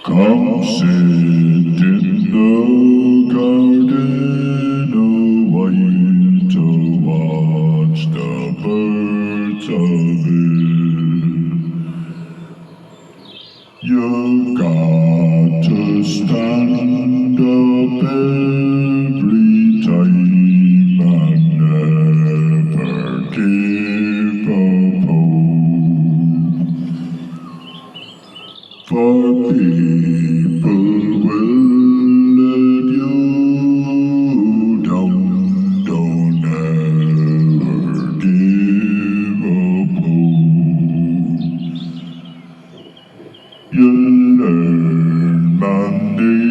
Come sit in the garden a while to watch the birds of it. You've got to stand up every time and never give up hope. For people will let you down, don't ever give up hope. You learn Monday